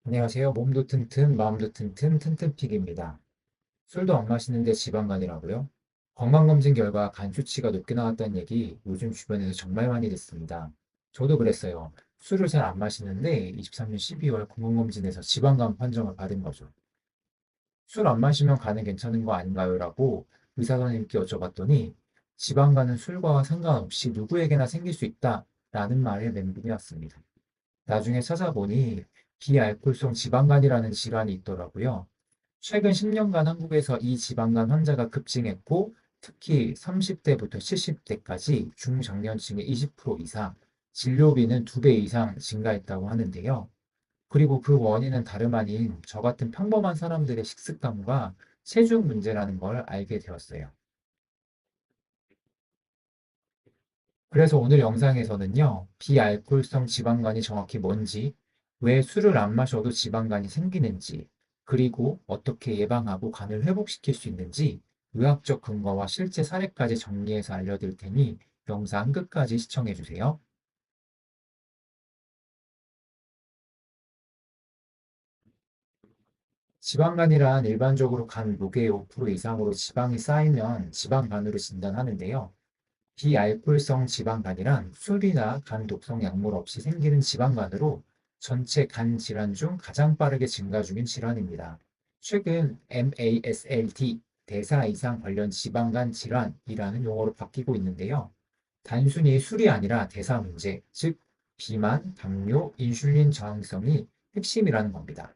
안녕하세요. 몸도 튼튼, 마음도 튼튼, 튼튼픽입니다. 술도 안 마시는데 지방간이라고요? 건강검진 결과 간 수치가 높게 나왔다는 얘기 요즘 주변에서 정말 많이 듣습니다. 저도 그랬어요. 술을 잘 안 마시는데 23년 12월 건강검진에서 지방간 판정을 받은 거죠. 술 안 마시면 간은 괜찮은 거 아닌가요? 라고 의사 선생님께 여쭤봤더니 지방간은 술과 상관없이 누구에게나 생길 수 있다 라는 말에 멘붕이 왔습니다. 나중에 찾아보니 비알코올성 지방간이라는 질환이 있더라고요. 최근 10년간 한국에서 이 지방간 환자가 급증했고, 특히 30대부터 70대까지 중장년층의 20% 이상, 진료비는 2배 이상 증가했다고 하는데요. 그리고 그 원인은 다름 아닌 저 같은 평범한 사람들의 식습관과 체중 문제라는 걸 알게 되었어요. 그래서 오늘 영상에서는요, 비알코올성 지방간이 정확히 뭔지, 왜 술을 안 마셔도 지방간이 생기는지, 그리고 어떻게 예방하고 간을 회복시킬 수 있는지 의학적 근거와 실제 사례까지 정리해서 알려드릴 테니 영상 끝까지 시청해 주세요. 지방간이란 일반적으로 간 무게의 5% 이상으로 지방이 쌓이면 지방간으로 진단하는데요. 비알코올성 지방간이란 술이나 간 독성 약물 없이 생기는 지방간으로 전체 간 질환 중 가장 빠르게 증가 중인 질환입니다. 최근 MASLD, 대사 이상 관련 지방간 질환이라는 용어로 바뀌고 있는데요. 단순히 술이 아니라 대사 문제, 즉 비만, 당뇨, 인슐린 저항성이 핵심이라는 겁니다.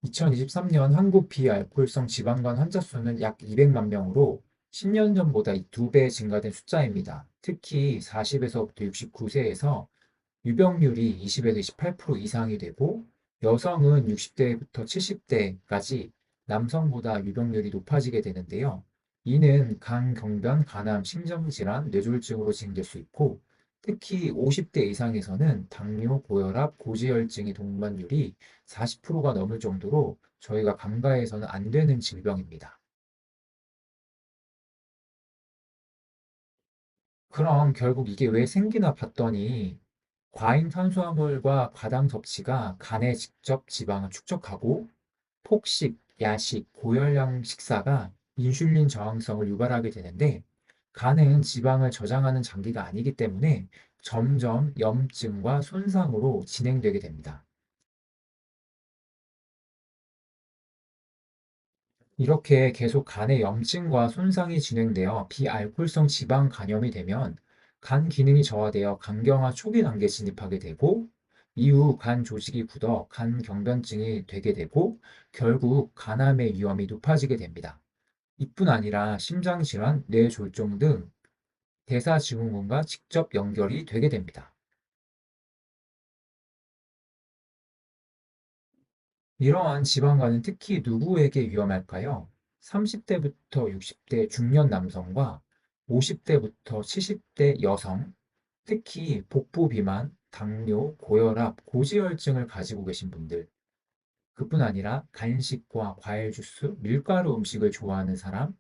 2023년 한국 비알코올성 지방간 환자 수는 약 200만 명으로 10년 전보다 2배 증가된 숫자입니다. 특히 40에서부터 69세에서 유병률이 20에서 28% 이상이 되고 여성은 60대부터 70대까지 남성보다 유병률이 높아지게 되는데요. 이는 간, 경변, 간암, 심장질환, 뇌졸중으로 진행될 수 있고 특히 50대 이상에서는 당뇨, 고혈압, 고지혈증의 동반율이 40%가 넘을 정도로 저희가 간과해서는 안 되는 질병입니다. 그럼 결국 이게 왜 생기나 봤더니 과잉 탄수화물과 과당 섭취가 간에 직접 지방을 축적하고 폭식, 야식, 고열량 식사가 인슐린 저항성을 유발하게 되는데 간은 지방을 저장하는 장기가 아니기 때문에 점점 염증과 손상으로 진행되게 됩니다. 이렇게 계속 간에 염증과 손상이 진행되어 비알코올성 지방 간염이 되면 간 기능이 저하되어 간경화 초기 단계에 진입하게 되고 이후 간 조직이 굳어 간 경변증이 되게 되고 결국 간암의 위험이 높아지게 됩니다. 이뿐 아니라 심장질환, 뇌졸중 등 대사증후군과 직접 연결이 되게 됩니다. 이러한 지방간은 특히 누구에게 위험할까요? 30대부터 60대 중년 남성과 50대부터 70대 여성, 특히 복부 비만, 당뇨, 고혈압, 고지혈증을 가지고 계신 분들, 그뿐 아니라 간식과 과일 주스, 밀가루 음식을 좋아하는 사람,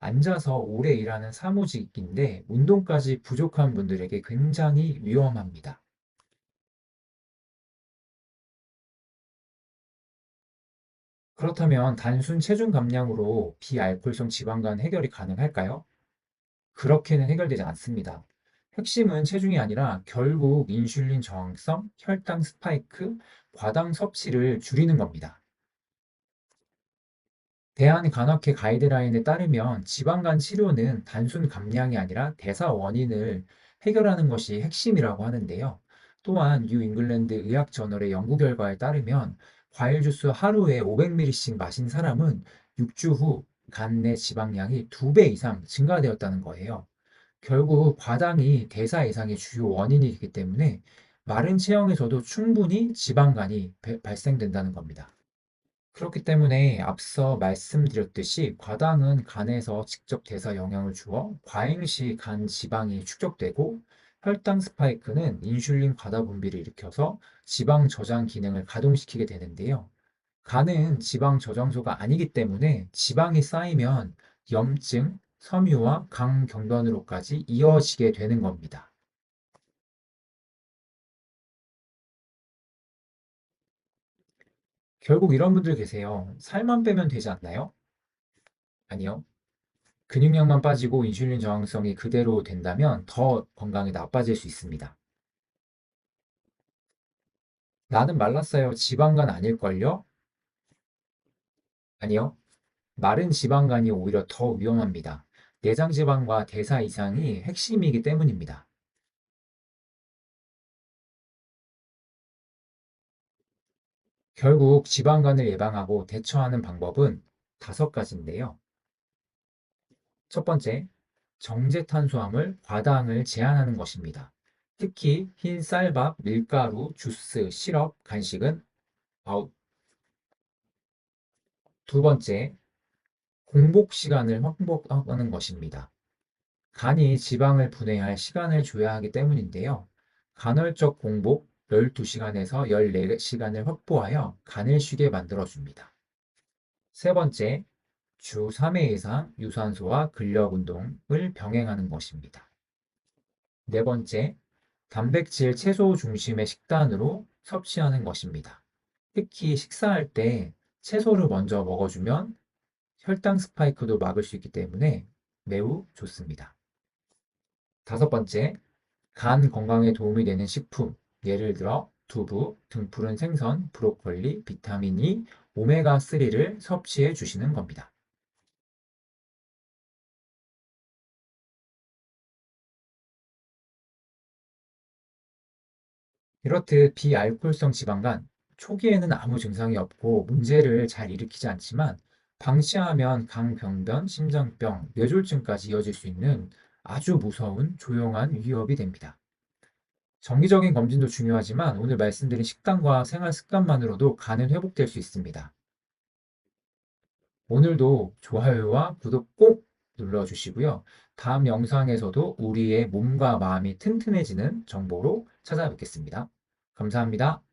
앉아서 오래 일하는 사무직인데 운동까지 부족한 분들에게 굉장히 위험합니다. 그렇다면 단순 체중 감량으로 비알코올성 지방간 해결이 가능할까요? 그렇게는 해결되지 않습니다. 핵심은 체중이 아니라 결국 인슐린 저항성, 혈당 스파이크, 과당 섭취를 줄이는 겁니다. 대한간헐회 가이드라인에 따르면 지방간 치료는 단순 감량이 아니라 대사 원인을 해결하는 것이 핵심이라고 하는데요. 또한 뉴 잉글랜드 의학 저널의 연구 결과에 따르면 과일 주스 하루에 500ml씩 마신 사람은 6주 후 간 내 지방량이 2배 이상 증가되었다는 거예요. 결국 과당이 대사 이상의 주요 원인이기 때문에 마른 체형에서도 충분히 지방간이 발생된다는 겁니다. 그렇기 때문에 앞서 말씀드렸듯이 과당은 간에서 직접 대사 영향을 주어 과잉 시 간 지방이 축적되고 혈당 스파이크는 인슐린 과다 분비를 일으켜서 지방 저장 기능을 가동시키게 되는데요. 간은 지방 저장소가 아니기 때문에 지방이 쌓이면 염증, 섬유와 강경변으로까지 이어지게 되는 겁니다. 결국 이런 분들 계세요. 살만 빼면 되지 않나요? 아니요. 근육량만 빠지고 인슐린 저항성이 그대로 된다면 더 건강이 나빠질 수 있습니다. 나는 말랐어요. 지방간 아닐걸요? 아니요. 마른 지방간이 오히려 더 위험합니다. 내장 지방과 대사 이상이 핵심이기 때문입니다. 결국 지방간을 예방하고 대처하는 방법은 5가지인데요. 첫 번째, 정제 탄수화물 과다함을 제한하는 것입니다. 특히 흰 쌀밥, 밀가루, 주스, 시럽, 간식은 아웃. 두 번째, 공복 시간을 확보하는 것입니다. 간이 지방을 분해할 시간을 줘야 하기 때문인데요. 간헐적 공복 12시간에서 14시간을 확보하여 간을 쉬게 만들어줍니다. 세 번째, 주 3회 이상 유산소와 근력 운동을 병행하는 것입니다. 네 번째, 단백질 채소 중심의 식단으로 섭취하는 것입니다. 특히 식사할 때 채소를 먼저 먹어주면 혈당 스파이크도 막을 수 있기 때문에 매우 좋습니다. 5번째, 간 건강에 도움이 되는 식품, 예를 들어 두부, 등푸른 생선, 브로콜리, 비타민 E, 오메가3를 섭취해 주시는 겁니다. 이렇듯 비알코올성 지방간, 초기에는 아무 증상이 없고 문제를 잘 일으키지 않지만 방치하면 강병변, 심장병, 뇌졸중까지 이어질 수 있는 아주 무서운 조용한 위협이 됩니다. 정기적인 검진도 중요하지만 오늘 말씀드린 식단과 생활 습관만으로도 간은 회복될 수 있습니다. 오늘도 좋아요와 구독 꼭 눌러주시고요. 다음 영상에서도 우리의 몸과 마음이 튼튼해지는 정보로 찾아뵙겠습니다. 감사합니다.